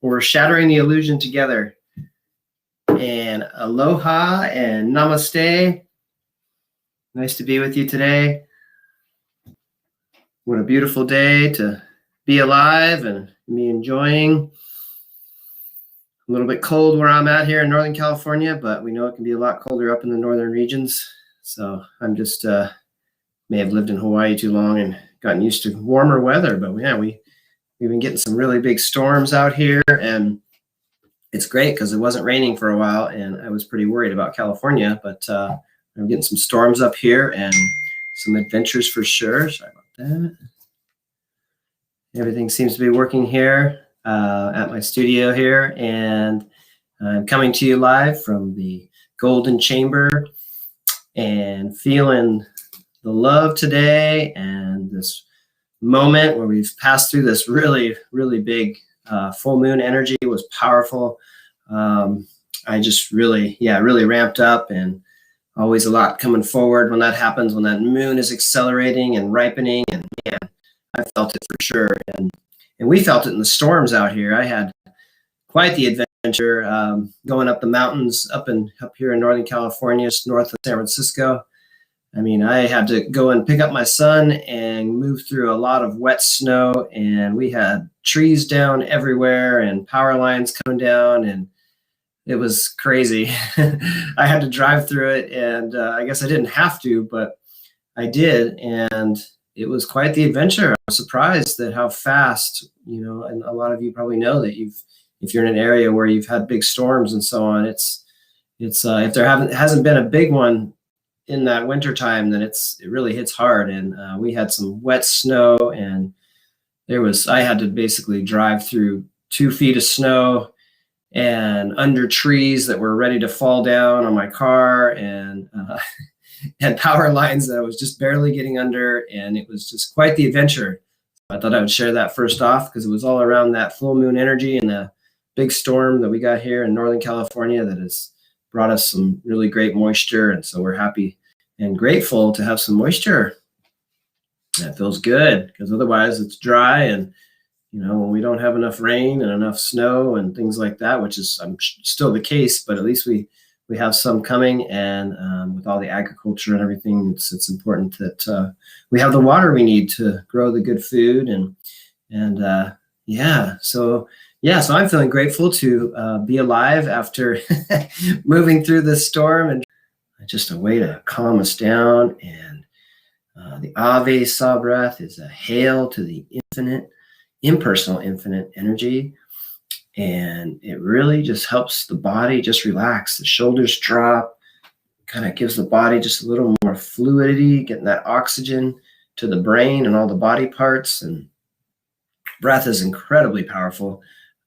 We're shattering the illusion together. And aloha and namaste. Nice to be with you today. What a beautiful day to be alive and be enjoying. A little bit cold where I'm at here in Northern California, but we know it can be a lot colder up in the northern regions. So I'm just may have lived in Hawaii too long and gotten used to warmer weather. But yeah, we've been getting some really big storms out here, and it's great because it wasn't raining for a while, and I was pretty worried about California. But I'm getting some storms up here and some adventures for sure. Sorry about that. Everything seems to be working here at my studio here, and I'm coming to you live from the Golden Chamber and feeling the love today and this moment where we've passed through this really, really big full moon energy. It was powerful. I just really ramped up, and always a lot coming forward when that happens, when that moon is accelerating and ripening. And man, I felt it for sure. And we felt it in the storms out here. I had quite the adventure going up the mountains up here in Northern California, just north of San Francisco. I mean, I had to go and pick up my son and move through a lot of wet snow, and we had trees down everywhere and power lines coming down, and it was crazy. I had to drive through it, and I guess I didn't have to, but I did, and it was quite the adventure. I was surprised at how fast, and a lot of you probably know that if you're in an area where you've had big storms and so on, it's if there hasn't been a big one in that winter time, then it really hits hard. And we had some wet snow, and I had to basically drive through 2 feet of snow and under trees that were ready to fall down on my car, and power lines that I was just barely getting under, and it was just quite the adventure. I thought I would share that first off because it was all around that full moon energy and the big storm that we got here in Northern California that has brought us some really great moisture, and so we're happy and grateful to have some moisture. That feels good because otherwise it's dry, and when we don't have enough rain and enough snow and things like that, which is still the case, but at least we have some coming, and with all the agriculture and everything, it's important that we have the water we need to grow the good food, so I'm feeling grateful to be alive after moving through this storm, and just a way to calm us down. And the Ave Sa breath is a hail to the infinite, impersonal infinite energy. And it really just helps the body just relax. The shoulders drop, kind of gives the body just a little more fluidity, getting that oxygen to the brain and all the body parts. And breath is incredibly powerful.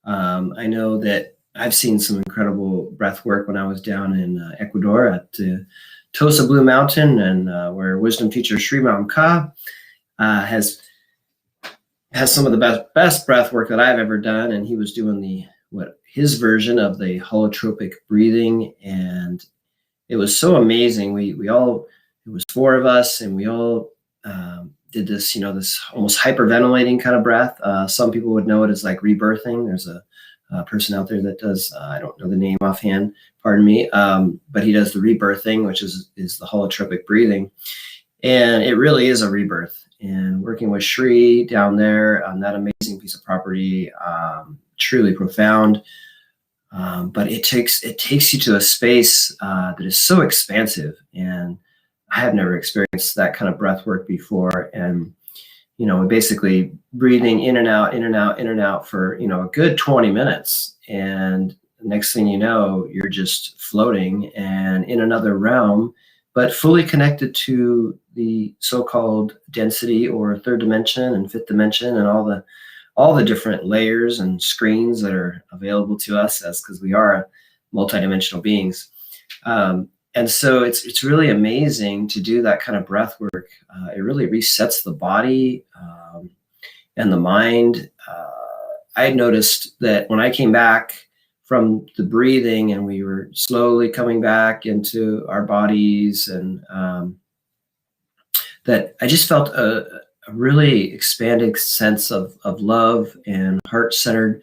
I know that I've seen some incredible breath work when I was down in Ecuador at Tosa Blue Mountain, and where wisdom teacher Sri Ram Ka has some of the best breath work that I've ever done. And he was doing his version of the holotropic breathing, and it was so amazing. It was 4 of us, and we all did this, this almost hyperventilating kind of breath. Some people would know it as like rebirthing. There's a person out there that does, I don't know the name offhand, pardon me, but he does the rebirthing, which is the holotropic breathing. And it really is a rebirth. And working with Sri down there on that amazing piece of property, truly profound. But it takes you to a space that is so expansive, and I have never experienced that kind of breath work before. And basically breathing in and out, in and out, in and out for a good 20 minutes, and the next thing you know, you're just floating and in another realm, but fully connected to the so-called density or 3rd dimension and 5th dimension and all the different layers and screens that are available to us because we are multidimensional beings. And so it's really amazing to do that kind of breath work. It really resets the body and the mind. I noticed that when I came back from the breathing and we were slowly coming back into our bodies, and that I just felt a really expanded sense of love and heart-centered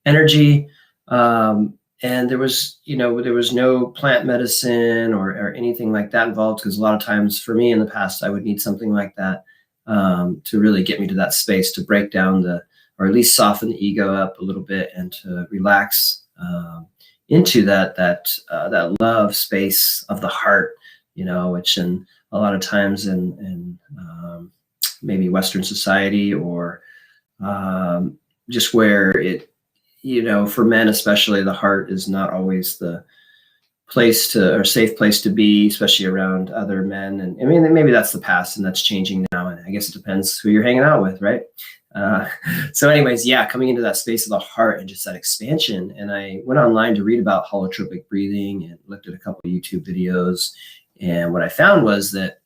energy. And there was no plant medicine or anything like that involved, because a lot of times for me in the past, I would need something like that to really get me to that space, to break down or at least soften the ego up a little bit, and to relax into that love space of the heart, which in a lot of times in maybe Western society, or just where it, for men especially, the heart is not always the safe place to be, especially around other men. And I mean, maybe that's the past and that's changing now. And I guess it depends who you're hanging out with, right? So anyways, coming into that space of the heart and just that expansion. And I went online to read about holotropic breathing and looked at a couple of YouTube videos. And what I found was that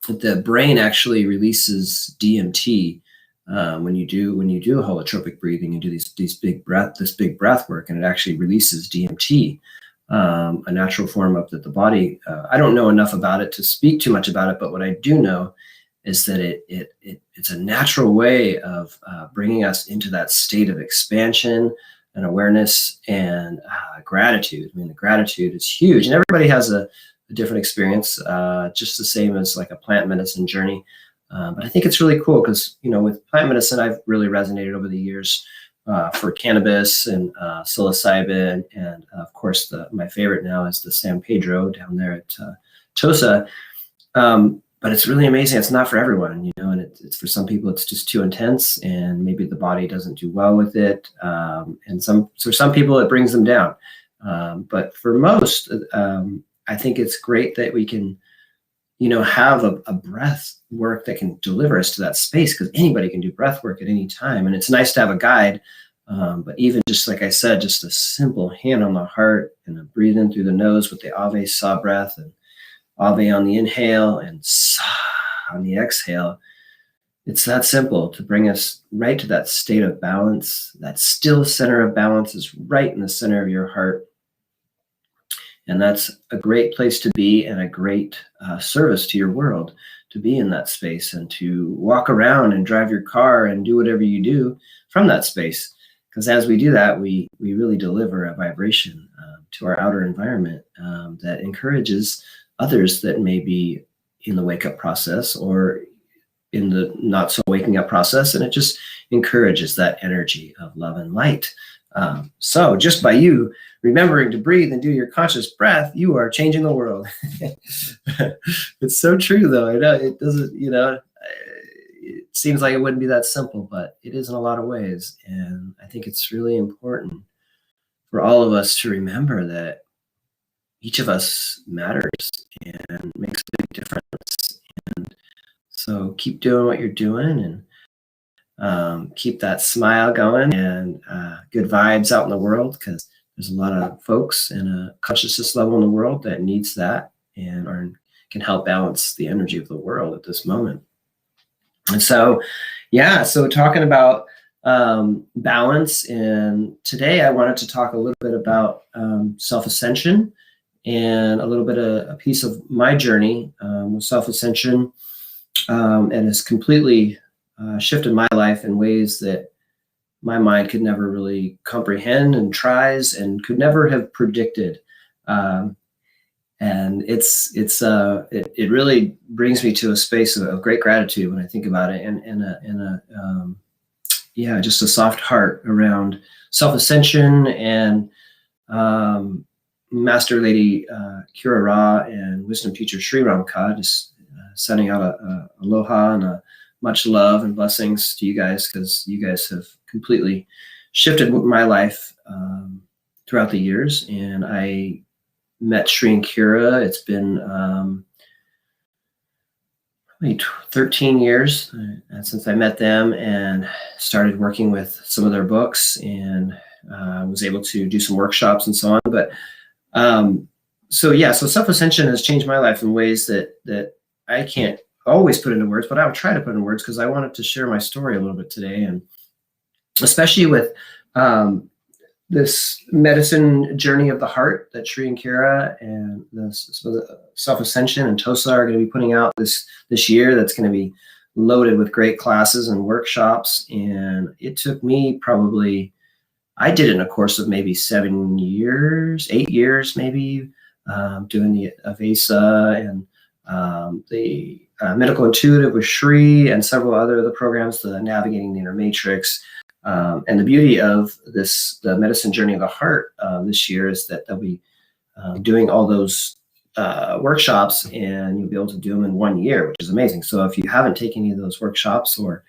the brain actually releases DMT when you do a holotropic breathing and do this big breath work, and it actually releases DMT, a natural form of the body. I don't know enough about it to speak too much about it, but what I do know is that it's a natural way of bringing us into that state of expansion and awareness and gratitude. I mean, the gratitude is huge, and everybody has a different experience, just the same as like a plant medicine journey. But I think it's really cool because, with plant medicine, I've really resonated over the years for cannabis and psilocybin. And of course, my favorite now is the San Pedro down there at Tosa. But it's really amazing. It's not for everyone, and it's for some people, it's just too intense, and maybe the body doesn't do well with it. And for some people, it brings them down. But for most, I think it's great that we can, have a breath work that can deliver us to that space, because anybody can do breath work at any time. And it's nice to have a guide. But even just like I said, just a simple hand on the heart and a breathe in through the nose with the Ave Sa breath, and Ave on the inhale and Sa on the exhale. It's that simple to bring us right to that state of balance. That still center of balance is right in the center of your heart. And that's a great place to be, and a great service to your world, to be in that space and to walk around and drive your car and do whatever you do from that space. Because as we do that, we really deliver a vibration to our outer environment that encourages others that may be in the wake up process or in the not so waking up process. And it just encourages that energy of love and light. So just by you remembering to breathe and do your conscious breath, you are changing the world. It's so true, though. I know it doesn't, it seems like it wouldn't be that simple, but it is in a lot of ways. And I think it's really important for all of us to remember that each of us matters and makes a big difference. And so keep doing what you're doing, and keep that smile going, and good vibes out in the world, because there's a lot of folks in a consciousness level in the world that needs that, and can help balance the energy of the world at this moment. And so, so talking about balance, and today I wanted to talk a little bit about self-ascension, and a little bit of a piece of my journey with self-ascension, and has completely shifted my life in ways that my mind could never really comprehend, and tries and could never have predicted. And it really brings me to a space of great gratitude when I think about it, and just a soft heart around self-ascension, and Master Lady Kira Ra and Wisdom Teacher Sri Ramka, just sending out a aloha and a much love and blessings to you guys, because you guys have completely shifted my life throughout the years. And I met Sri and Kira. It's been probably 13 years since I met them, and started working with some of their books, and was able to do some workshops and so on. But so self-ascension has changed my life in ways that I can't always put into words, but I will try to put in words, because I wanted to share my story a little bit today, and especially with this medicine journey of the heart that Sri and Kira and the Self-Ascension and Tosa are going to be putting out this year. That's going to be loaded with great classes and workshops. And it took me probably I did it in a course of maybe 7 years, 8 years, maybe, doing the Avesa and the Medical Intuitive with Shri and several other of the programs, the Navigating the Inner Matrix. And the beauty of the Medicine Journey of the Heart this year is that they'll be doing all those workshops, and you'll be able to do them in 1 year, which is amazing. So if you haven't taken any of those workshops or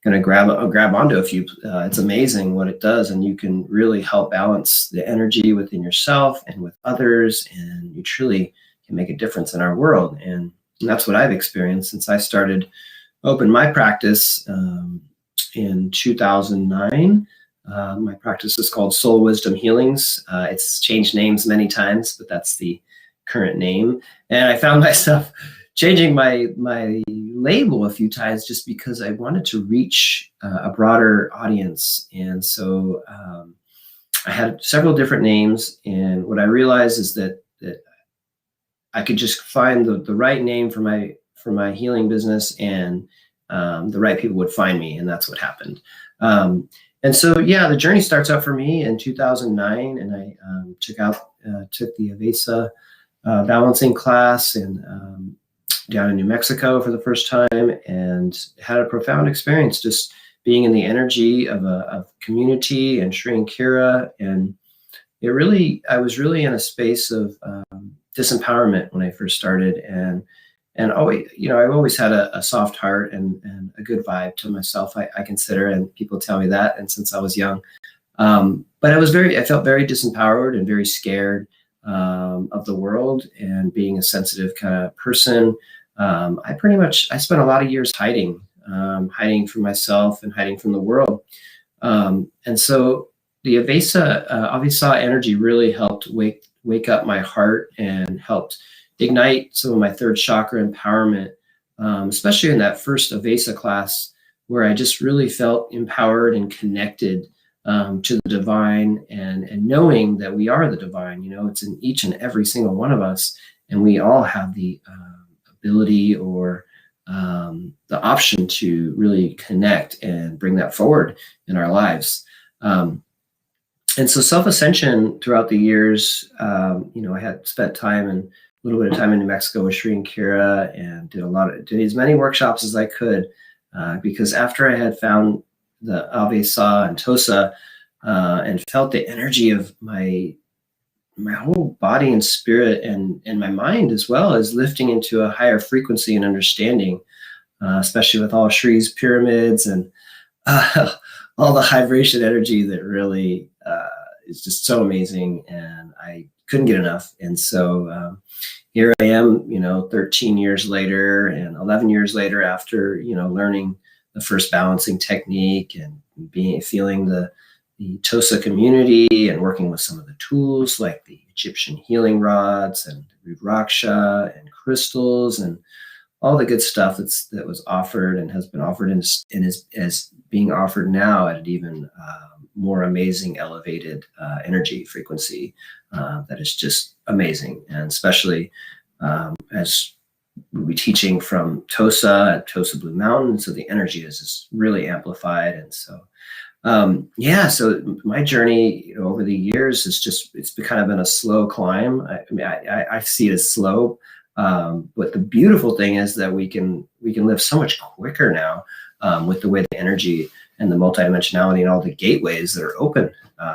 going to grab onto a few, it's amazing what it does, and you can really help balance the energy within yourself and with others, and you truly can make a difference in our world. And that's what I've experienced since I started open my practice in 2009. My practice is called Soul Wisdom Healings. It's changed names many times, but that's the current name. And I found myself changing my label a few times just because I wanted to reach a broader audience. And so I had several different names. And what I realized is that I could just find the right name for my healing business, and the right people would find me. And that's what happened. And so, yeah, the journey starts out for me in 2009, and I took the Avesa balancing class and down in New Mexico for the first time, and had a profound experience just being in the energy of a community and Shri and Kira. And I was really in a space of disempowerment when I first started, and always, I've always had a soft heart and a good vibe to myself, I consider, and people tell me that, and since I was young. But I felt very disempowered and very scared of the world, and being a sensitive kind of person. I spent a lot of years hiding from myself and hiding from the world. And so the Avesa energy really helped wake up my heart and helped ignite some of my third chakra empowerment, especially in that first Avesa class, where I just really felt empowered and connected to the divine, and knowing that we are the divine. It's in each and every single one of us, and we all have the ability or the option to really connect and bring that forward in our lives. And so Self-Ascension throughout the years, I had spent a little bit of time in New Mexico with Shri and Kira, and did as many workshops as I could, because after I had found the Avesa and Tosa, and felt the energy of my whole body and spirit and my mind, as well as lifting into a higher frequency and understanding, especially with all Shri's pyramids and all the vibration energy that really is just so amazing, and I couldn't get enough. And so here I am, 13 years later and 11 years later, after learning the first balancing technique and feeling the Tosa community, and working with some of the tools like the Egyptian healing rods and Rudraksha and crystals and all the good stuff that was offered and has been offered and is being offered now at an even more amazing elevated energy frequency that is just amazing. And especially as we'll be teaching from Tosa at Tosa Blue Mountain, so the energy is just really amplified. And so so my journey over the years it's kind of been a slow climb. I see it as slow, but the beautiful thing is that we can live so much quicker now, with the way the energy and the multidimensionality and all the gateways that are open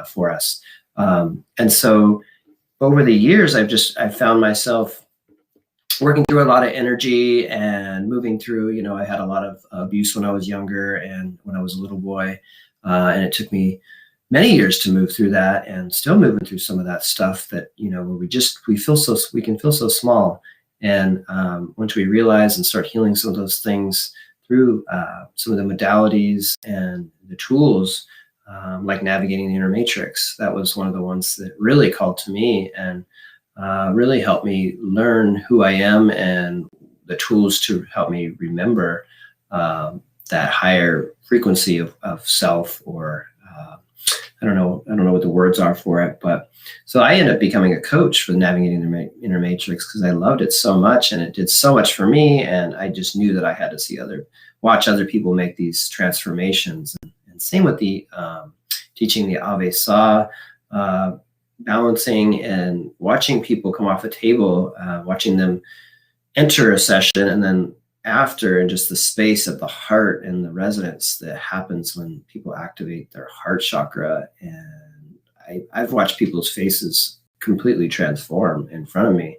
for us. And so over the years, I've found myself working through a lot of energy and moving through, I had a lot of abuse when I was younger and when I was a little boy. And it took me many years to move through that, and still moving through some of that stuff that, where we can feel so small. And once we realize and start healing some of those things through some of the modalities and the tools, like Navigating the Inner Matrix, that was one of the ones that really called to me and really helped me learn who I am, and the tools to help me remember that higher frequency of self, or I don't know what the words are for it. But so I ended up becoming a coach for Navigating the Inner Matrix because I loved it so much, and it did so much for me. And I just knew that I had to watch other people make these transformations. And same with the teaching the Ave Sa, balancing and watching people come off a table, watching them enter a session, and then after, and just the space of the heart and the resonance that happens when people activate their heart chakra. And I've watched people's faces completely transform in front of me,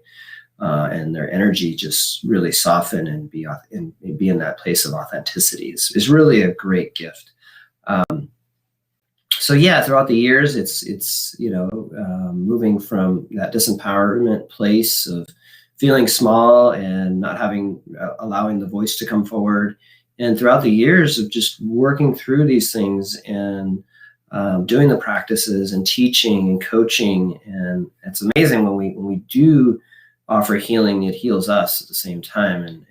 and their energy just really soften and be in that place of authenticity is really a great gift. So yeah, throughout the years, it's moving from that disempowerment place of feeling small and not allowing the voice to come forward, and throughout the years of just working through these things and doing the practices and teaching and coaching. And it's amazing when we do offer healing, it heals us at the same time. And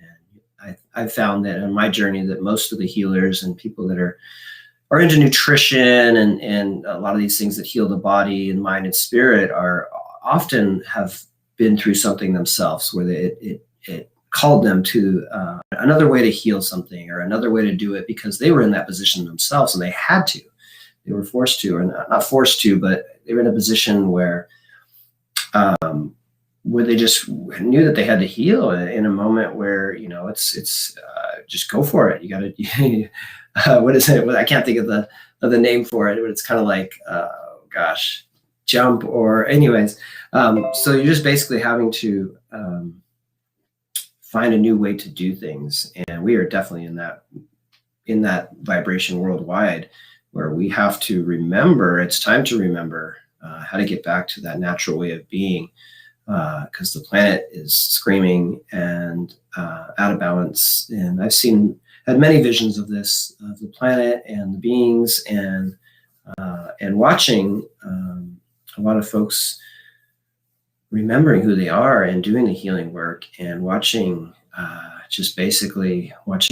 I've found that in my journey that most of the healers and people that are into nutrition and a lot of these things that heal the body and mind and spirit are often have been through something themselves where it called them to another way to heal something or another way to do it because they were in that position themselves and they had to. They were forced to, or not forced to, but they were in a position where they just knew that they had to heal in a moment where, it's just go for it. You got to, what is it? Well, I can't think of the name for it, but it's kind of like, jump or anyways. So you're just basically having to find a new way to do things. And we are definitely in that vibration worldwide where we have to remember, it's time to remember how to get back to that natural way of being, because the planet is screaming and out of balance. And I've had many visions of this, of the planet and the beings, and watching a lot of folks remembering who they are and doing the healing work, and watching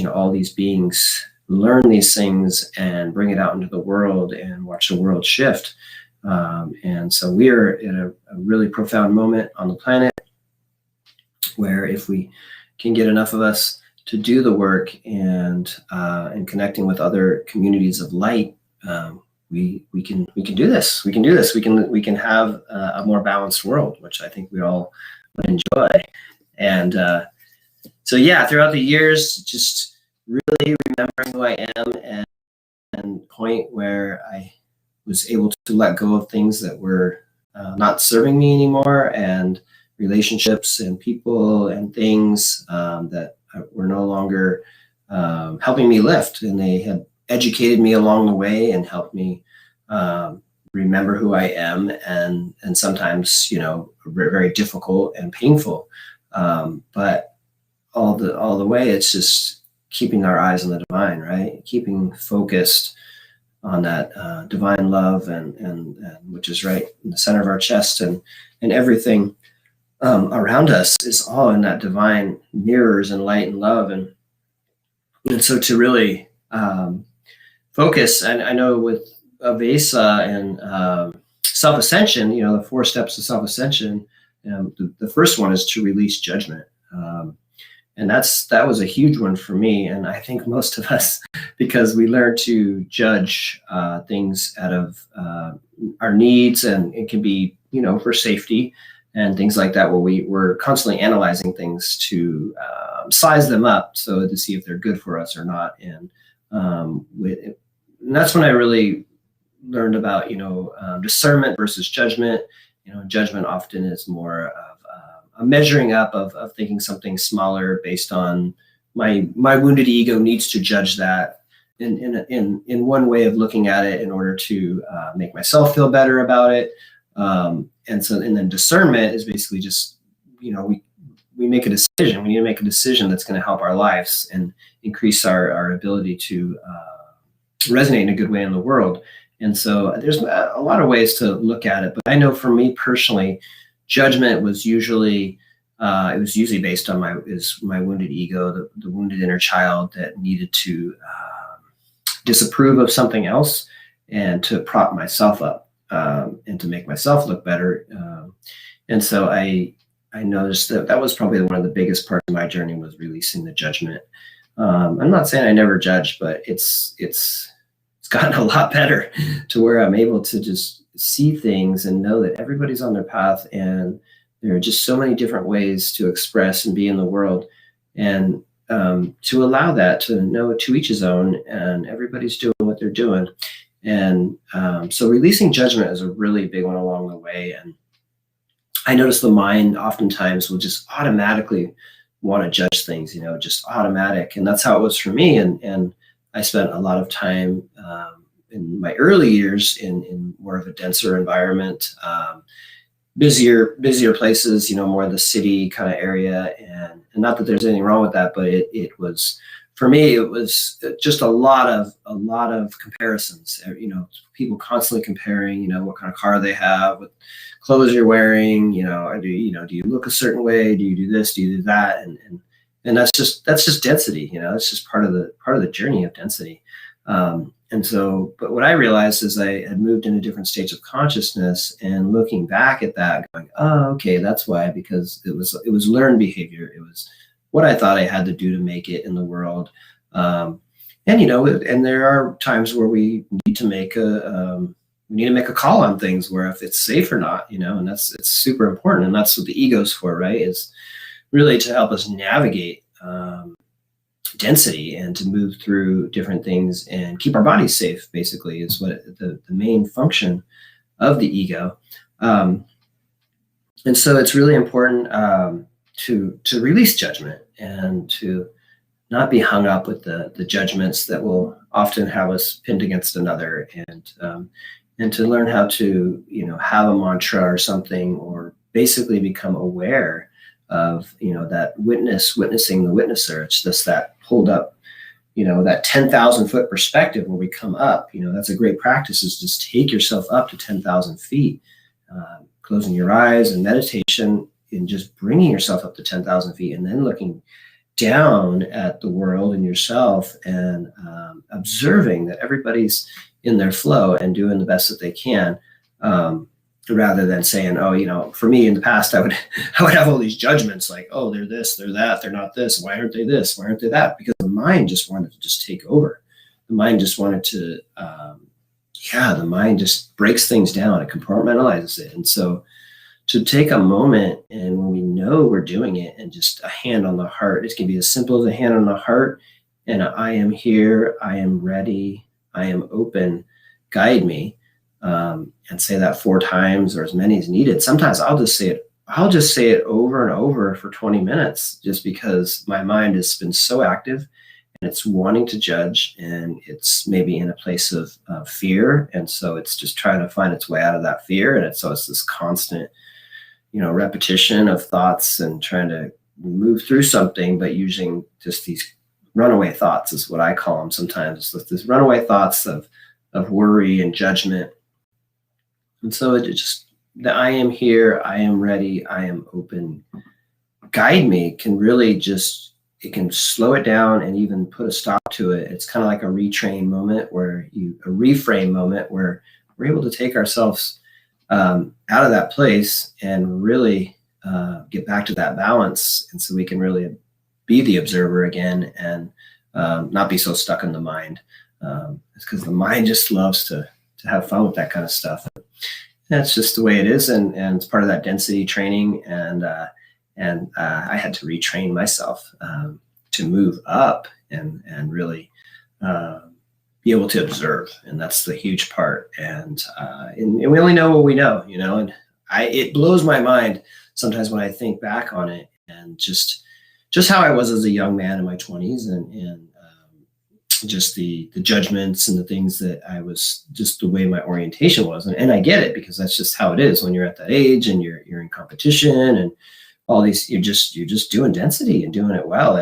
all these beings learn these things and bring it out into the world and watch the world shift. And so we are in a really profound moment on the planet where if we can get enough of us to do the work and connecting with other communities of light, we can do this. We can do this. We can have a more balanced world, which I think we all would enjoy. And so yeah, throughout the years, just really remembering who I am and point where I was able to let go of things that were not serving me anymore, and relationships and people and things that were no longer helping me lift, and they had educated me along the way and helped me remember who I am, and sometimes very difficult and painful, but all the way it's just keeping our eyes on the divine, right? Keeping focused on that divine love and which is right in the center of our chest, and everything around us is all in that divine mirrors and light and love, and so to really focus. And I know with Avesa and Self-Ascension, the 4 steps of Self-Ascension, the first one is to release judgment. And that was a huge one for me, and I think most of us, because we learn to judge things out of our needs, and it can be, for safety and things like that, where we're constantly analyzing things to size them up so to see if they're good for us or not. And that's when I really learned about, discernment versus judgment. Judgment often is more of a measuring up of thinking something smaller based on my wounded ego needs to judge that in one way of looking at it in order to make myself feel better about it. And then discernment is basically just, we make a decision. We need to make a decision that's going to help our lives and increase our ability to resonate in a good way in the world. And so there's a lot of ways to look at it, but I know for me personally, judgment was usually based on my wounded ego, the wounded inner child that needed to disapprove of something else and to prop myself up and to make myself look better. And so I noticed that was probably one of the biggest parts of my journey, was releasing the judgment. I'm not saying I never judge, but it's gotten a lot better to where I'm able to just see things and know that everybody's on their path, and there are just so many different ways to express and be in the world, and to allow that, to know to each his own, and everybody's doing what they're doing. And so releasing judgment is a really big one along the way. And I notice the mind oftentimes will just automatically want to judge things, just automatic. And that's how it was for me. And I spent a lot of time in my early years in more of a denser environment, busier places, more the city kind of area. And not that there's anything wrong with that, but it was, for me, it was just a lot of comparisons, people constantly comparing, what kind of car they have, what clothes you're wearing, or do you look a certain way? Do you do this? Do you do that? And that's just density, it's just part of the journey of density. And so, but what I realized is I had moved into different states of consciousness, and looking back at that, going, oh, okay, that's why, because it was learned behavior. It was what I thought I had to do to make it in the world. And there are times where we need to make a call on things, where if it's safe or not, and it's super important. And that's what the ego's for, right? Is really to help us navigate density and to move through different things and keep our bodies safe, basically, is what the main function of the ego. And so it's really important to release judgment and to not be hung up with the judgments that will often have us pinned against another, and to learn how to, have a mantra or something, or basically become aware of, that witnessing the witnesser. It's just that pulled up, that 10,000 foot perspective where we come up, that's a great practice, is just take yourself up to 10,000 feet, closing your eyes and meditation, and just bringing yourself up to 10,000 feet, and then looking down at the world and yourself, and observing that everybody's in their flow and doing the best that they can, rather than saying, oh, for me in the past, I would have all these judgments like, oh, they're this, they're that, they're not this, why aren't they this, why aren't they that? Because the mind just wanted to just take over. The mind just wanted to, the mind just breaks things down, it compartmentalizes it. And so to take a moment, and when we know we're doing it, and just a hand on the heart, it can be as simple as a hand on the heart, and I am here, I am ready, I am open, guide me, and say that 4 times or as many as needed. Sometimes I'll just say it over and over for 20 minutes, just because my mind has been so active, and it's wanting to judge, and it's maybe in a place of fear. And so it's just trying to find its way out of that fear. And so it's this constant, repetition of thoughts, and trying to move through something, but using just these runaway thoughts is what I call them sometimes. It's this runaway thoughts of worry and judgment. And so it just, the I am here, I am ready, I am open, guide me, can really just, it can slow it down and even put a stop to it. It's kind of like a reframe moment where we're able to take ourselves out of that place and really get back to that balance. And so we can really be the observer again, and not be so stuck in the mind. It's because the mind just loves to have fun with that kind of stuff. That's just the way it is, and it's part of that density training. And I had to retrain myself to move up and really be able to observe, and that's the huge part. And we only know what we know, And it blows my mind sometimes when I think back on it, and just how I was as a young man in my 20s, and just the judgments and the things that I was, just the way my orientation was. And I get it, because that's just how it is when you're at that age and you're in competition and all these, you're just doing density and doing it well.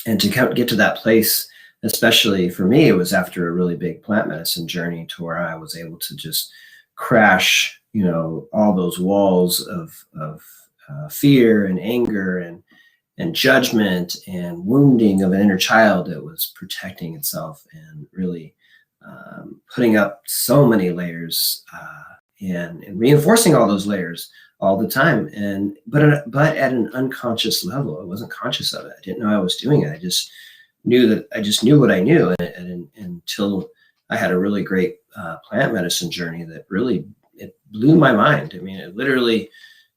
And to get to that place, especially for me, it was after a really big plant medicine journey, to where I was able to just crash, all those walls of fear and anger and judgment and wounding of an inner child that was protecting itself, and really putting up so many layers and reinforcing all those layers all the time. But at an unconscious level, I wasn't conscious of it. I didn't know I was doing it. I just knew what I knew, and until I had a really great plant medicine journey that really, it blew my mind. I mean, it literally,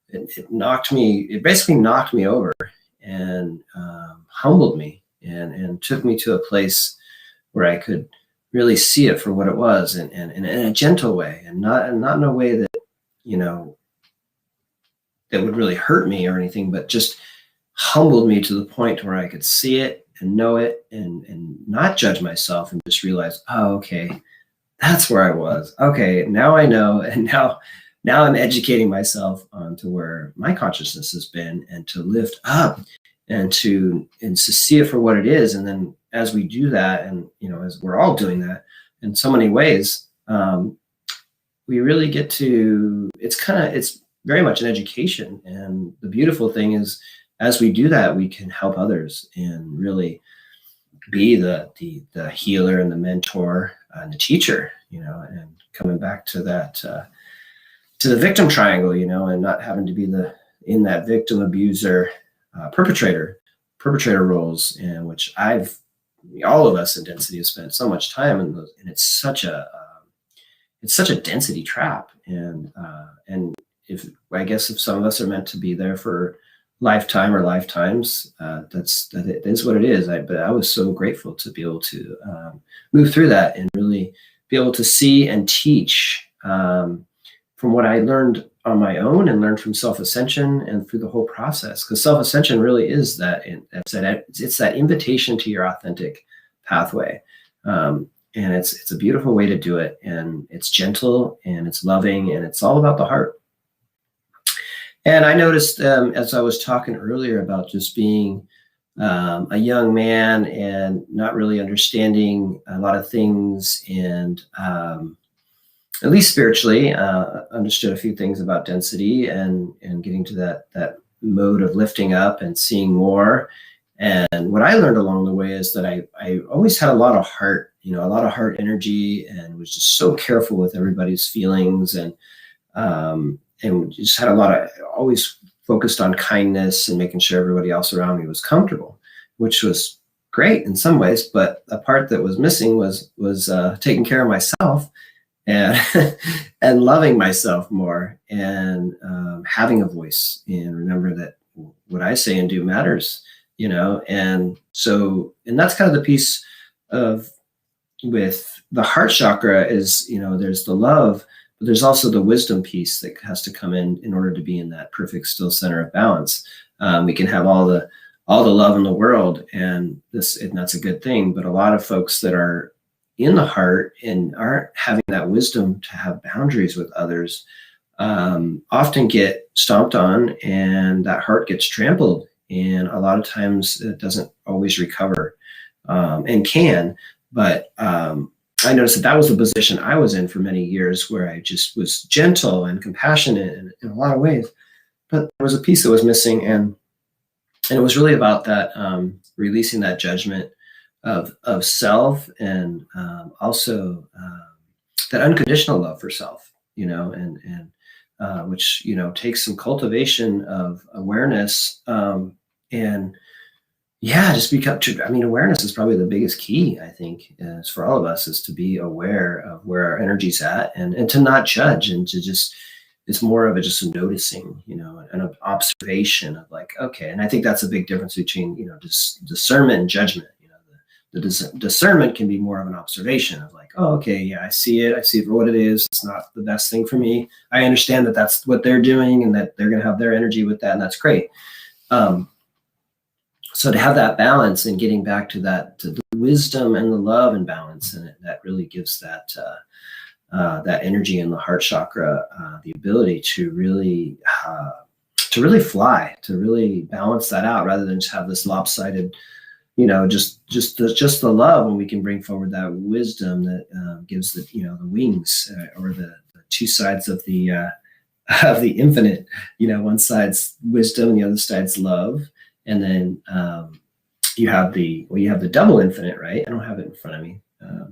it basically knocked me over and humbled me and took me to a place where I could really see it for what it was, and in a gentle way, and not in a way that, you know, that would really hurt me or anything, but just humbled me to the point where I could see it and know it and not judge myself, and just realize, oh, okay, that's where I was. Okay, now I know, and now I'm educating myself onto where my consciousness has been, and to lift up and to see it for what it is. And then as we do that, and, you know, as we're all doing that in so many ways, we really get to, it's very much an education. And the beautiful thing is, as we do that, we can help others and really be the healer and the mentor and the teacher, you know, and coming back to that, to the victim triangle, you know, and not having to be in that victim, abuser, perpetrator roles, in which all of us in density have spent so much time in those, and it's such a density trap. And if some of us are meant to be there for lifetime or lifetimes, it is what it is. But I was so grateful to be able to move through that and really be able to see and teach from what I learned on my own, and learned from Self-Ascension and through the whole process. Because Self-Ascension really is it's that invitation to your authentic pathway. And it's a beautiful way to do it. And it's gentle, and it's loving, and it's all about the heart. And I noticed, as I was talking earlier about just being a young man and not really understanding a lot of things, and at least spiritually, understood a few things about density, and getting to that mode of lifting up and seeing more. And what I learned along the way is that I always had a lot of heart, you know, a lot of heart energy, and was just so careful with everybody's feelings, and just had always focused on kindness and making sure everybody else around me was comfortable, which was great in some ways. But a part that was missing was taking care of myself, and and loving myself more, and having a voice, and remember that what I say and do matters, you know. And that's kind of the piece of with the heart chakra is, you know, there's the love, but there's also the wisdom piece that has to come in order to be in that perfect still center of balance. We can have all the love in the world, and that's a good thing. But a lot of folks that are in the heart and aren't having that wisdom to have boundaries with others often get stomped on, and that heart gets trampled. And a lot of times it doesn't always recover, and can. But I noticed that was the position I was in for many years, where I just was gentle and compassionate in a lot of ways. But there was a piece that was missing, and it was really about that releasing that judgment of self, and also that unconditional love for self, you know, and which, you know, takes some cultivation of awareness, and just awareness is probably the biggest key, I think, is for all of us, is to be aware of where our energy's at, and to not judge, and to just, it's more of just a noticing, you know, an observation of like, okay. And I think that's a big difference between, you know, discernment and judgment. You know, the discernment can be more of an observation of like, oh, okay, yeah, I see it for what it is. It's not the best thing for me. I understand that that's what they're doing, and that they're going to have their energy with that, and that's great. So to have that balance, and getting back to that, to the wisdom and the love and balance, and that really gives that energy in the heart chakra the ability to really fly, to really balance that out, rather than just have this lopsided, you know, just the love. When we can bring forward that wisdom that gives the, you know, the wings, or the two sides of the infinite. You know, one side's wisdom and the other side's love. And then you have the double infinite, right? I don't have it in front of me. I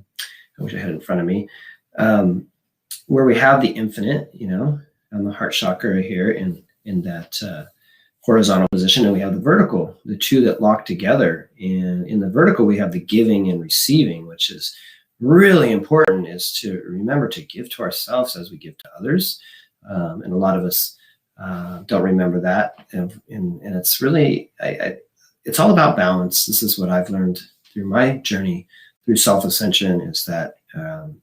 wish I had it in front of me. Where we have the infinite, you know, on the heart chakra here in that horizontal position, and we have the vertical, the two that lock together. And in the vertical, we have the giving and receiving, which is really important is to remember to give to ourselves as we give to others. And a lot of us don't remember that. And it's really, it's all about balance. This is what I've learned through my journey through self-ascension, is that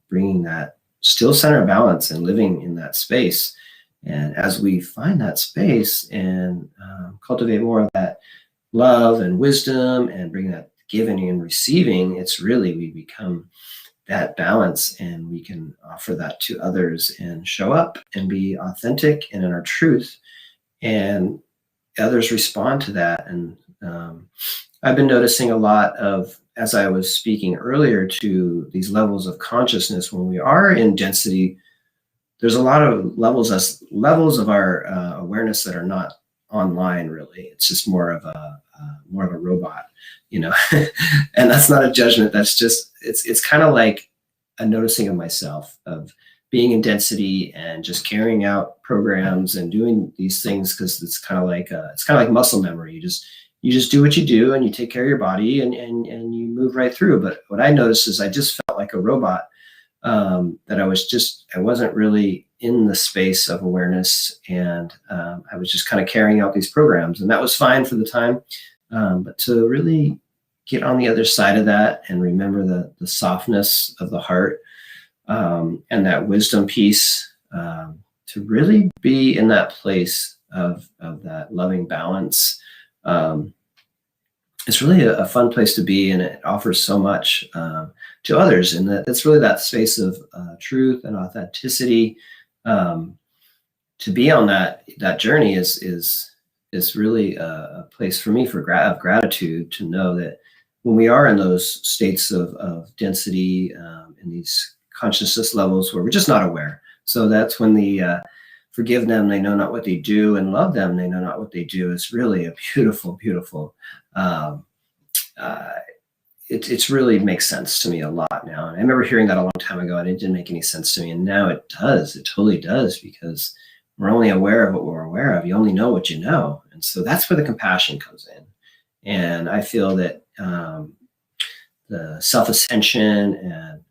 bringing that still center of balance and living in that space. And as we find that space and cultivate more of that love and wisdom and bring that giving and receiving, it's really, we become that balance, and we can offer that to others and show up and be authentic and in our truth, and others respond to that. And I've been noticing a lot of, as I was speaking earlier, to these levels of consciousness. When we are in density, there's a lot of levels of our awareness that are not online, really. It's just more of a robot, and that's not a judgment. That's just, it's kind of like a noticing of myself, of being in density and just carrying out programs and doing these things, because it's kind of like muscle memory. You just do what you do, and you take care of your body, and you move right through. But what I noticed is I just felt like a robot, that I wasn't really in the space of awareness, and I was just kind of carrying out these programs, and that was fine for the time. But to really get on the other side of that and remember the softness of the heart, and that wisdom piece, to really be in that place of that loving balance, it's really a fun place to be, and it offers so much to others. And it's really that space of truth and authenticity. To be on that journey is really a place for me of gratitude, to know that when we are in those states of density, in these consciousness levels where we're just not aware. So that's when the forgive them, they know not what they do, and love them, they know not what they do, is really a beautiful, beautiful. It really makes sense to me a lot now. And I remember hearing that a long time ago, and it didn't make any sense to me. And now it does. It totally does, because we're only aware of what we're aware of. You only know what you know. And so that's where the compassion comes in. And I feel that the self-ascension and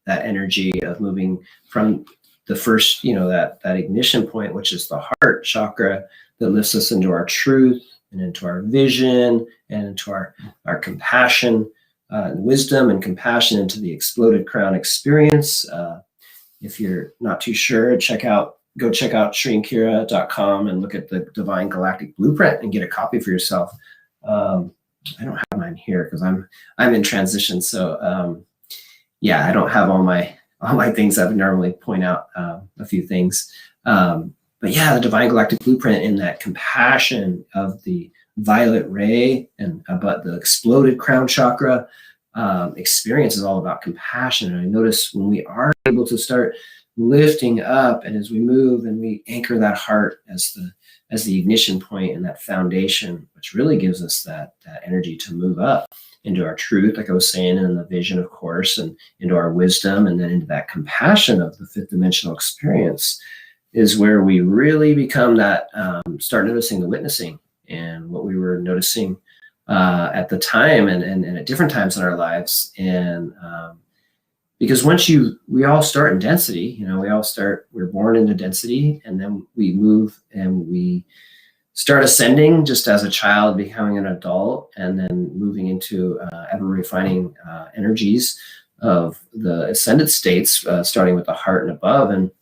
that energy of moving from the first, that ignition point, which is the heart chakra, that lifts us into our truth and into our vision and into our compassion, wisdom and compassion, into the exploded crown experience. If you're not too sure, go check out shrinkira.com and look at the Divine Galactic Blueprint and get a copy for yourself. I don't have mine here because I'm in transition. So I don't have all my things. I would normally point out a few things. But yeah, the Divine Galactic Blueprint, in that compassion of the violet ray and about the exploded crown chakra experience, is all about compassion. And I notice when we are able to start lifting up, and as we move and we anchor that heart as the ignition point and that foundation, which really gives us that energy to move up into our truth, like I was saying, and the vision, of course, and into our wisdom, and then into that compassion of the fifth dimensional experience, is where we really become that, start noticing the witnessing, and what we were noticing at the time and at different times in our lives. And because we all start in density, we're born into density, and then we move and we start ascending just as a child, becoming an adult, and then moving into ever refining energies of the ascended states, starting with the heart and above. And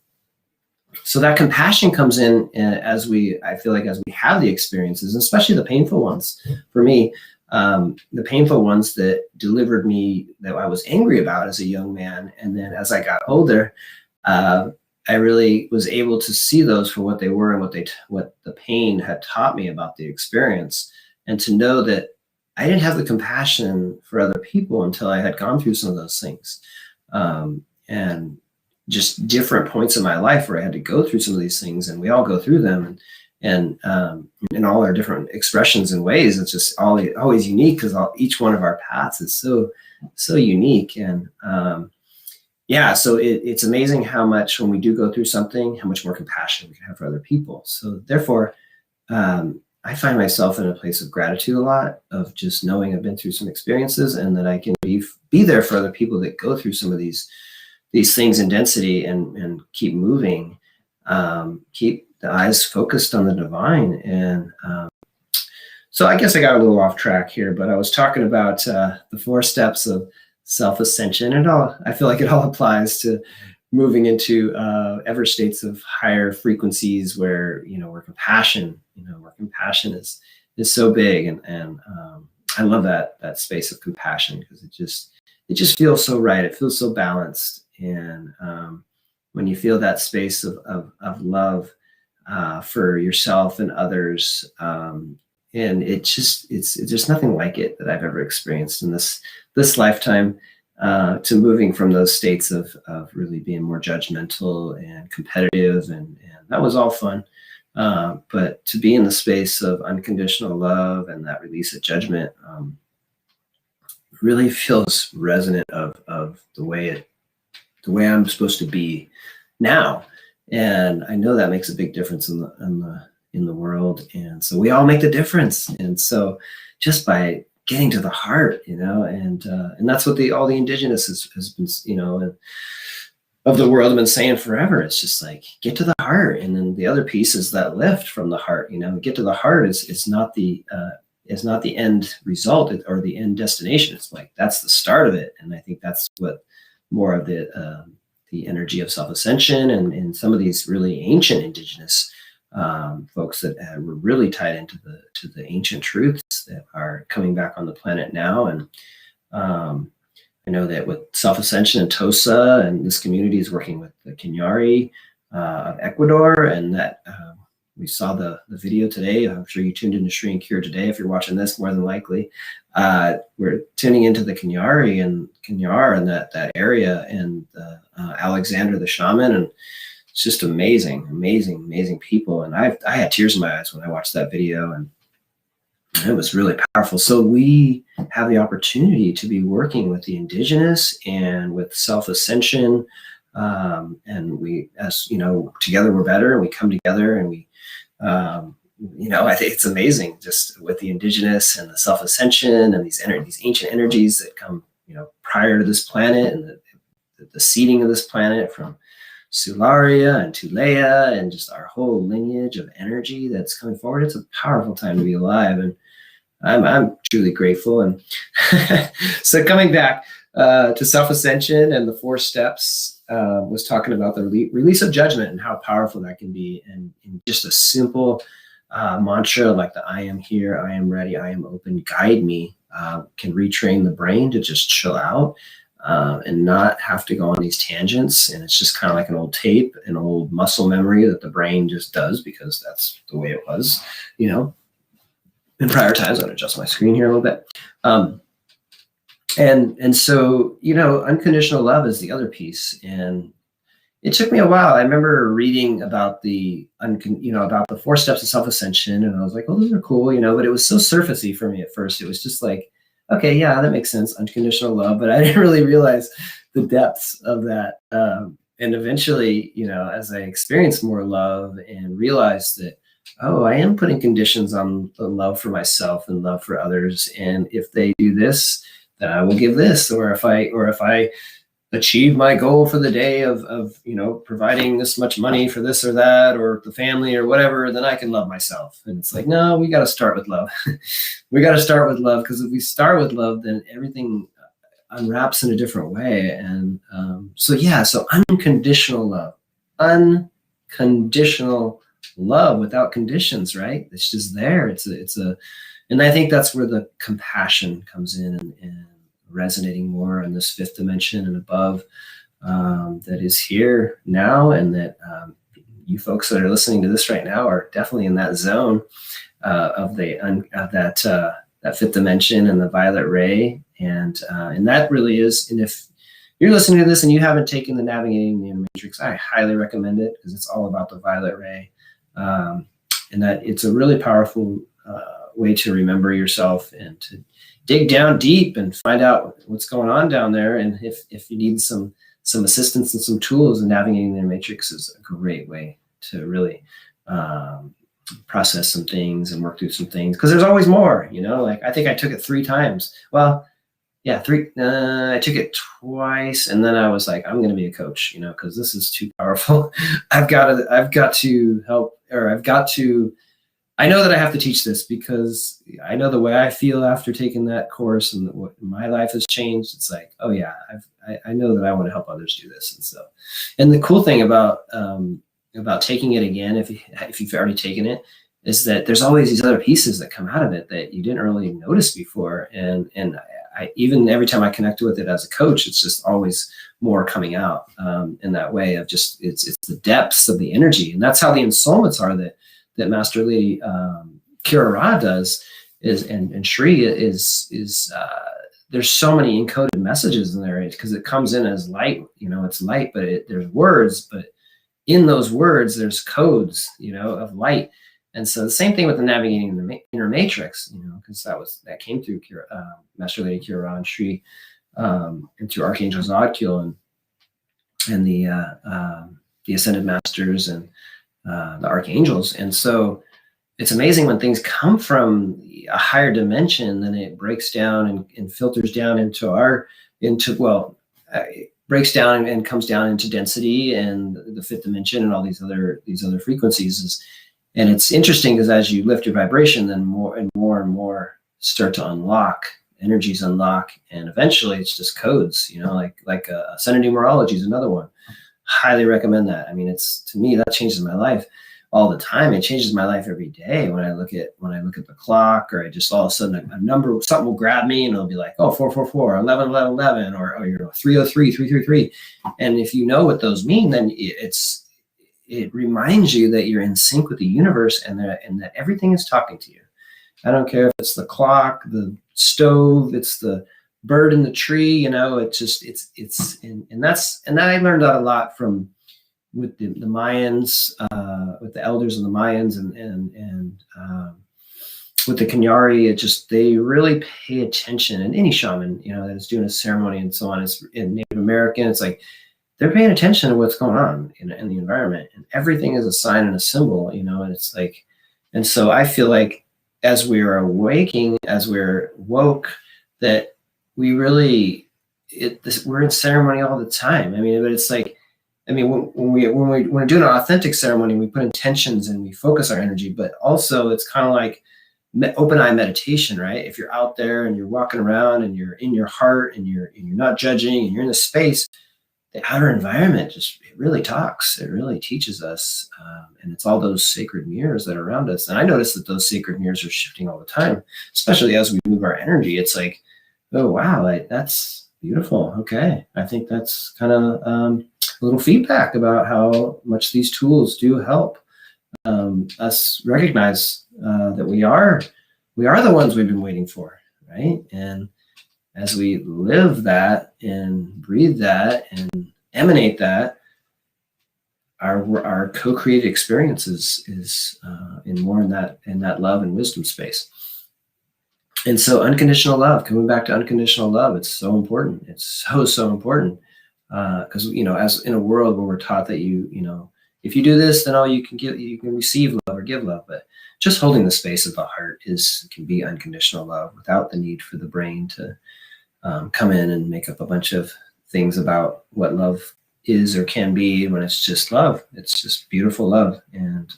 so that compassion comes in as we have the experiences, especially the painful ones. For me, the painful ones that delivered me, that I was angry about as a young man. And then as I got older, I really was able to see those for what they were and what the pain had taught me about the experience. And to know that I didn't have the compassion for other people until I had gone through some of those things. And just different points in my life where I had to go through some of these things, and we all go through them, and in all our different expressions and ways. It's just always unique, because each one of our paths is so unique. And so it's amazing how much, when we do go through something, how much more compassion we can have for other people. So therefore, I find myself in a place of gratitude a lot, of just knowing I've been through some experiences and that I can be there for other people that go through some of these things in density, and keep moving, keep the eyes focused on the divine. And so I guess I got a little off track here, but I was talking about the 4 steps of self-ascension, and I feel like it all applies to moving into ever states of higher frequencies where, where compassion is so big. And I love that space of compassion, because it just feels so right. It feels so balanced. And when you feel that space of love for yourself and others, and it's just nothing like it that I've ever experienced in this lifetime, to moving from those states of really being more judgmental and competitive, and that was all fun. But to be in the space of unconditional love and that release of judgment really feels resonant of the way I'm supposed to be now. And I know that makes a big difference in the world. And so we all make the difference. And so just by getting to the heart, and that's what all the indigenous has been, of the world have been saying forever. It's just like, get to the heart. And then the other piece is that lift from the heart. Get to the heart is not the end result or the end destination. It's like, that's the start of it. And I think that's what more of the energy of self-ascension and some of these really ancient indigenous folks that were really tied into the ancient truths that are coming back on the planet now. And I know that with Self-Ascension and Tosa, and this community is working with the Kenyari of Ecuador, and that we saw the video today. I'm sure you tuned into Shri and Cure today. If you're watching this, more than likely, we're tuning into the Kenyari and Kenyar and that area, and Alexander the shaman, and it's just amazing people. And I had tears in my eyes when I watched that video, and it was really powerful. So we have the opportunity to be working with the indigenous and with self-ascension. And we, as together we're better, and we come together, and we, I think it's amazing just with the indigenous and the self-ascension and these ancient energies that come, prior to this planet, and the seeding of this planet from Sularia and Tulea, and just our whole lineage of energy that's coming forward. It's a powerful time to be alive, and I'm truly grateful. And so coming back to self-ascension and the 4 steps, was talking about the release of judgment and how powerful that can be. And just a simple mantra like the I am here, I am ready, I am open, guide me, can retrain the brain to just chill out. And not have to go on these tangents. And it's just kind of like an old tape, an old muscle memory that the brain just does because that's the way it was, in prior times. I'm going to adjust my screen here a little bit. And so, unconditional love is the other piece. And it took me a while. I remember reading about about the 4 steps of self-ascension, and I was like, oh, those are cool, but it was so surfacey for me at first. It was just like, okay, yeah, that makes sense, unconditional love, but I didn't really realize the depths of that. And eventually, as I experienced more love and realized that, oh, I am putting conditions on the love for myself and love for others. And if they do this, then I will give this. Or if I achieve my goal for the day of providing this much money for this or that, or the family or whatever, then I can love myself. And it's like, no, we got to start with love. We got to start with love, because if we start with love, then everything unwraps in a different way. And so unconditional love without conditions, right? It's just there. And I think that's where the compassion comes in, and resonating more on this 5th dimension and above, that is here now, and that you folks that are listening to this right now are definitely in that zone of that 5th dimension and the violet ray, and that really is. And if you're listening to this and you haven't taken the Navigating the Inner Matrix, I highly recommend it, because it's all about the violet ray, and that it's a really powerful way to remember yourself and to dig down deep and find out what's going on down there. And if you need some assistance and some tools, and Navigating the Matrix is a great way to really process some things and work through some things, because there's always more, like I think I took it 3 times. Well, yeah, I took it twice, and then I was like, I'm going to be a coach, because this is too powerful. I've got to help, or I know that I have to teach this, because I know the way I feel after taking that course, and what my life has changed. It's like, oh yeah, I know that I want to help others do this. And the cool thing about taking it again, if you've already taken it, is that there's always these other pieces that come out of it that you didn't really notice before. And I even every time I connect with it as a coach, it's just always more coming out in that way of just, it's the depths of the energy. And that's how the ensoulments are that Master Lady Kira Ra does, and Shri is there's so many encoded messages in there, because it comes in as light, it's light, but there's words, but in those words, there's codes, of light. And so the same thing with the navigating the inner matrix, because that came through Master Lady Kira Ra and Shri, and through Archangel Zadkiel and the Ascended Masters and the Archangels. And so it's amazing when things come from a higher dimension, then it breaks down and filters down it breaks down and comes down into density and the 5th dimension and all these other frequencies. And it's interesting, because as you lift your vibration, then more and more and more start to unlock, energies unlock, and eventually it's just codes, like Ascended Numerology is another one. Highly recommend that. I mean, to me, that changes my life all the time. It changes my life every day when I look at the clock, or I just all of a sudden a number, something will grab me, and it'll be like, oh, 444, 11, 11, 11, or 303, 333. And if you know what those mean, then it reminds you that you're in sync with the universe, and that everything is talking to you. I don't care if it's the clock, the stove, it's the bird in the tree, and I learned that a lot with the Mayans, with the elders of the Mayans, and with the Kenyari. They really pay attention, and any shaman, that is doing a ceremony and so on, is in Native American, it's like they're paying attention to what's going on in the environment, and everything is a sign and a symbol, and it's like, and so I feel like as we're awaking, as we're woke, that we really, we're in ceremony all the time. I mean, but it's like, when we're doing an authentic ceremony, we put intentions and we focus our energy, but also it's kind of like open eye meditation, right? If you're out there and you're walking around and you're in your heart and you're not judging and you're in the space, the outer environment it really talks. It really teaches us, and it's all those sacred mirrors that are around us. And I notice that those sacred mirrors are shifting all the time, especially as we move our energy. It's like, oh wow, that's beautiful. Okay, I think that's kind of a little feedback about how much these tools do help us recognize that we are the ones we've been waiting for, right? And as we live that and breathe that and emanate that, our co-created experiences is in that love and wisdom space. And so unconditional love, coming back to unconditional love, it's so important. It's so important, because as in a world where we're taught that if you do this, then all you can receive love or give love. But just holding the space of the heart can be unconditional love, without the need for the brain to come in and make up a bunch of things about what love is or can be, when it's just love. It's just beautiful love, and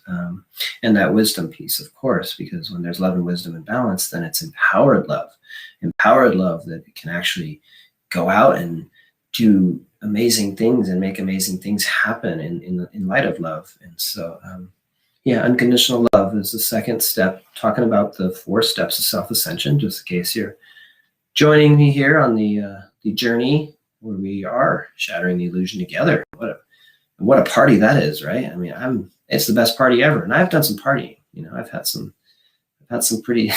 that wisdom piece, of course, because when there's love and wisdom and balance, then it's empowered love that can actually go out and do amazing things and make amazing things happen in light of love. And so unconditional love is the second step, talking about the 4 steps of self-ascension, just in case you're joining me here on the journey where we are shattering the illusion together. What a party that is, right? I mean, it's the best party ever. And I've done some partying, I've had some pretty,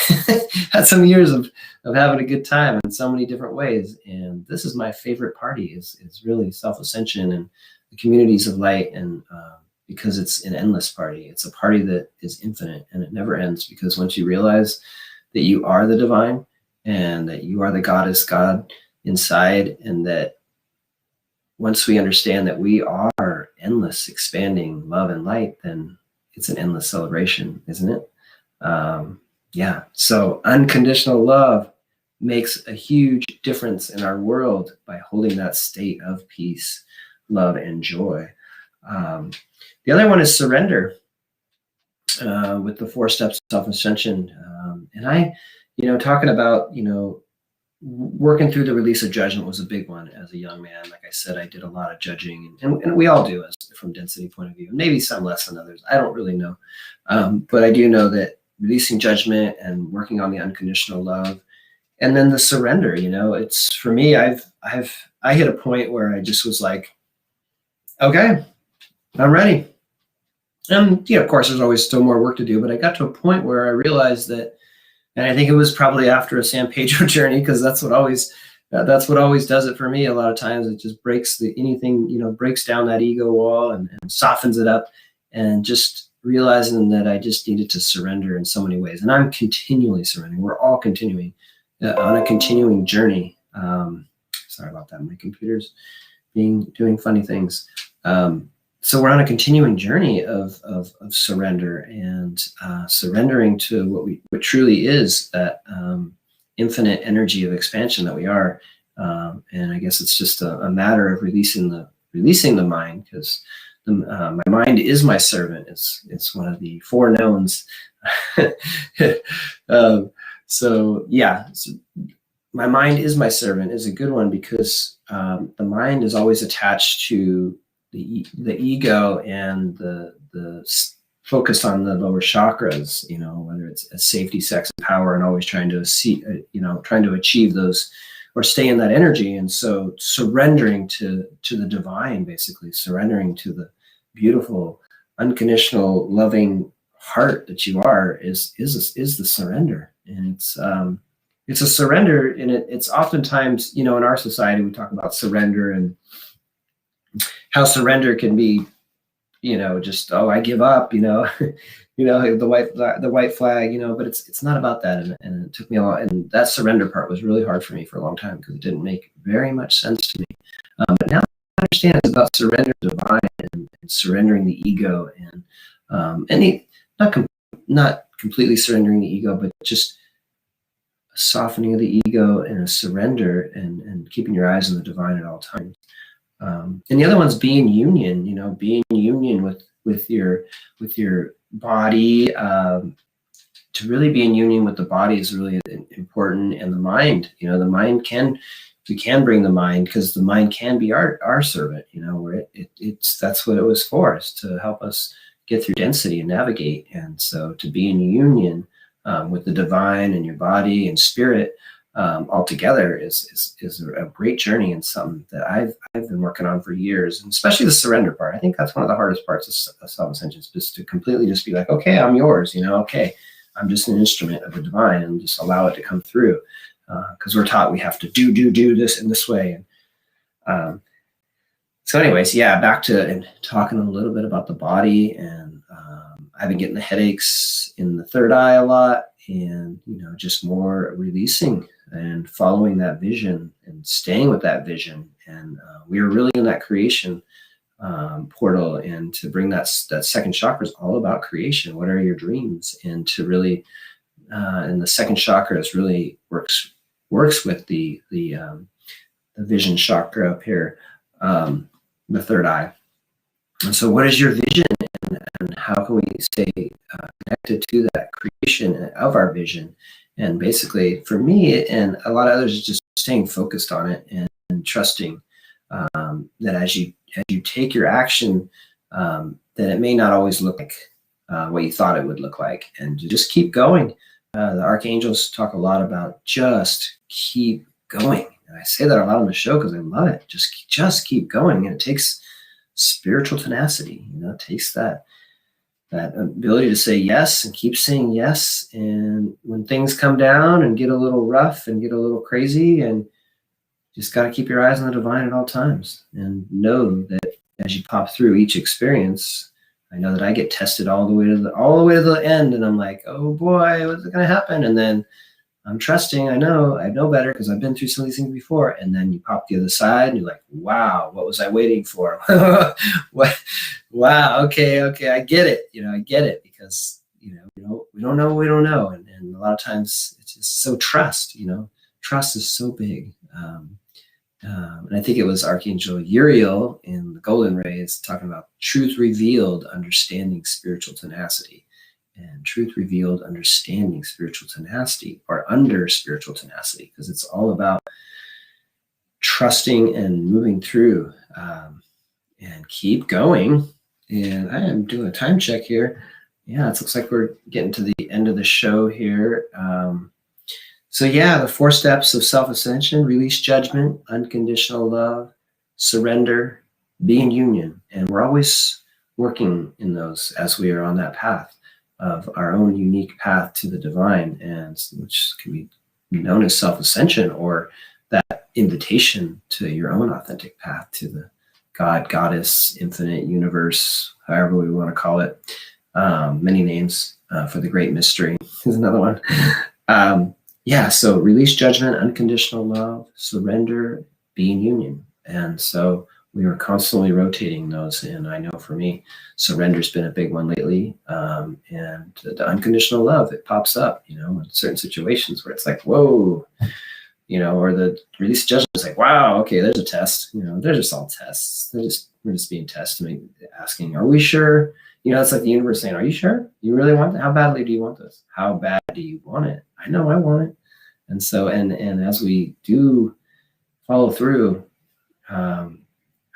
had some years of having a good time in so many different ways. And this is my favorite party is really self-ascension and the communities of light. And because it's an endless party, it's a party that is infinite and it never ends, because once you realize that you are the divine, and that you are the goddess God inside, and that once we understand that we are endless, expanding love and light, then it's an endless celebration, isn't it? Yeah. So unconditional love makes a huge difference in our world by holding that state of peace, love, and joy. The other one is surrender, with the 4 steps of self-ascension. And I, talking about, working through the release of judgment was a big one as a young man. Like I said, I did a lot of judging, and we all do, as from density point of view, maybe some less than others. I don't really know. But I do know that releasing judgment and working on the unconditional love, and then the surrender, it's, for me, I hit a point where I just was like, okay, I'm ready. And, of course, there's always still more work to do, but I got to a point where I realized that, and I think it was probably after a San Pedro journey, because that's what always does it for me. A lot of times it just breaks breaks down that ego wall and softens it up, and just realizing that I just needed to surrender in so many ways. And I'm continually surrendering. We're all continuing on a continuing journey. Sorry about that. My computer's doing funny things. So we're on a continuing journey of surrender, and surrendering to what truly is that infinite energy of expansion that we are. And I guess it's just a matter of releasing the mind, because my mind is my servant. It's one of the 4 knowns. So my mind is my servant is a good one, because the mind is always attached to the ego and the focused on the lower chakras, whether it's a safety, sex, and power, and always trying to achieve those or stay in that energy. And so surrendering to the divine, basically surrendering to the beautiful, unconditional, loving heart that you are is the surrender. And it's a surrender, and it's oftentimes, in our society, we talk about surrender and how surrender can be, just, oh, I give up, the white flag, but it's not about that. And it took me a lot. And that surrender part was really hard for me for a long time, because it didn't make very much sense to me. But now I understand it's about surrender to the divine, and surrendering the ego, and not completely surrendering the ego, but just a softening of the ego and a surrender, and keeping your eyes on the divine at all times. And the other one's being union, being union with your body. To really be in union with the body is really important. And the mind, the mind we can bring the mind, because the mind can be our servant, where that's what it was for, is to help us get through density and navigate. And so to be in union with the divine and your body and spirit, all together is a great journey, and something that I've been working on for years, and especially the surrender part. I think that's one of the hardest parts of self-ascension, is just to completely just be like, okay, I'm yours, okay, I'm just an instrument of the divine, and just allow it to come through, because we're taught we have to do this in this way. And so anyways, back to and talking a little bit about the body. And I've been getting the headaches in the third eye a lot, and just more releasing and following that vision and staying with that vision. And we are really in that creation portal, and to bring that second chakra is all about creation. What are your dreams? And to really and the second chakra is really works with the vision chakra up here, the third eye. And so what is your vision, and how can we stay connected to that creation of our vision? And basically, for me and a lot of others, is just staying focused on it, and trusting that as you take your action, that it may not always look like what you thought it would look like, and to just keep going. The archangels talk a lot about just keep going, and I say that a lot on the show because I love it. Just keep going, and it takes spiritual tenacity. It takes that ability to say yes and keep saying yes. And when things come down and get a little rough and get a little crazy, and just got to keep your eyes on the divine at all times, and know that as you pop through each experience, I know that I get tested all the way to the end, and I'm like, oh boy, what's going to happen? And then I'm trusting. I know better because I've been through some of these things before. And then you pop the other side and you're like, wow, what was I waiting for? What? Wow. Okay. I get it. I get it because, we don't know what we don't know. And a lot of times it's just so trust, trust is so big. And I think it was Archangel Uriel in the Golden Rays talking about truth revealed, understanding spiritual tenacity. And truth revealed, understanding spiritual tenacity, or under spiritual tenacity, because it's all about trusting and moving through, and keep going. And I am doing a time check here. Yeah, it looks like we're getting to the end of the show here. So yeah, the 4 steps of self-ascension: release judgment, unconditional love, surrender, be in union. And we're always working in those as we are on that path of our own unique path to the divine, and which can be known as self-ascension, or that invitation to your own authentic path to the God, Goddess, infinite universe, however we want to call it. Many names for the great mystery is another one. So release judgment, unconditional love, surrender, be in union. And so we are constantly rotating those. And I know for me, surrender's been a big one lately. And the unconditional love, it pops up, in certain situations where it's like, whoa, or the release judgment is like, wow, okay, there's a test. They're just all tests. We're just being tested, asking, are we sure? It's like the universe saying, are you sure? You really want that? How badly do you want this? How bad do you want it? I know I want it. And so, and as we do follow through,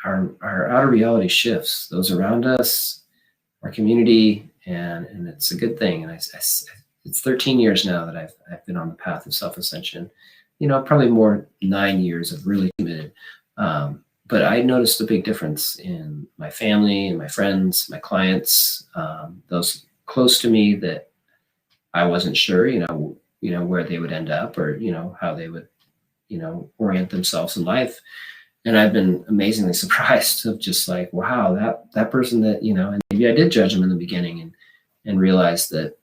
our outer reality shifts, those around us, our community, and it's a good thing. And it's 13 years now that I've been on the path of self-ascension, probably more 9 years of really committed. But I noticed a big difference in my family and my friends, my clients, those close to me that I wasn't sure, where they would end up, or, how they would, orient themselves in life. And I've been amazingly surprised of just like, wow, that person that, and maybe I did judge them in the beginning and realized that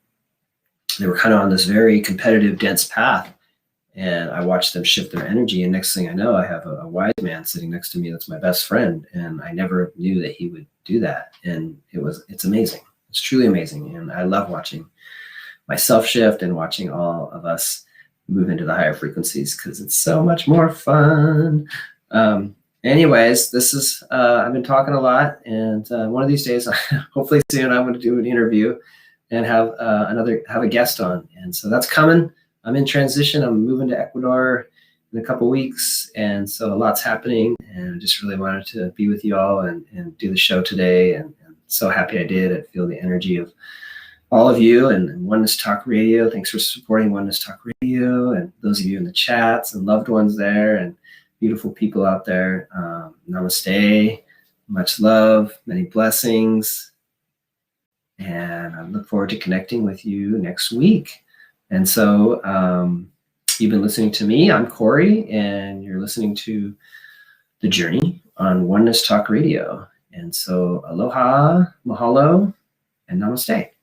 they were kind of on this very competitive, dense path. And I watched them shift their energy. And next thing I know, I have a wise man sitting next to me that's my best friend. And I never knew that he would do that. And it's amazing. It's truly amazing. And I love watching myself shift and watching all of us move into the higher frequencies, because it's so much more fun. Anyways, this is, I've been talking a lot, and one of these days, hopefully soon, I'm going to do an interview and have a guest on. And so that's coming. I'm in transition. I'm moving to Ecuador in a couple weeks. And so a lot's happening, and I just really wanted to be with you all and do the show today. And so happy I did. I feel the energy of all of you and Oneness Talk Radio. Thanks for supporting Oneness Talk Radio, and those of you in the chats and loved ones there and beautiful people out there. Namaste, much love, many blessings. And I look forward to connecting with you next week. And so you've been listening to me. I'm Corey, and you're listening to The Journey on Oneness Talk Radio. And so aloha, mahalo, and namaste.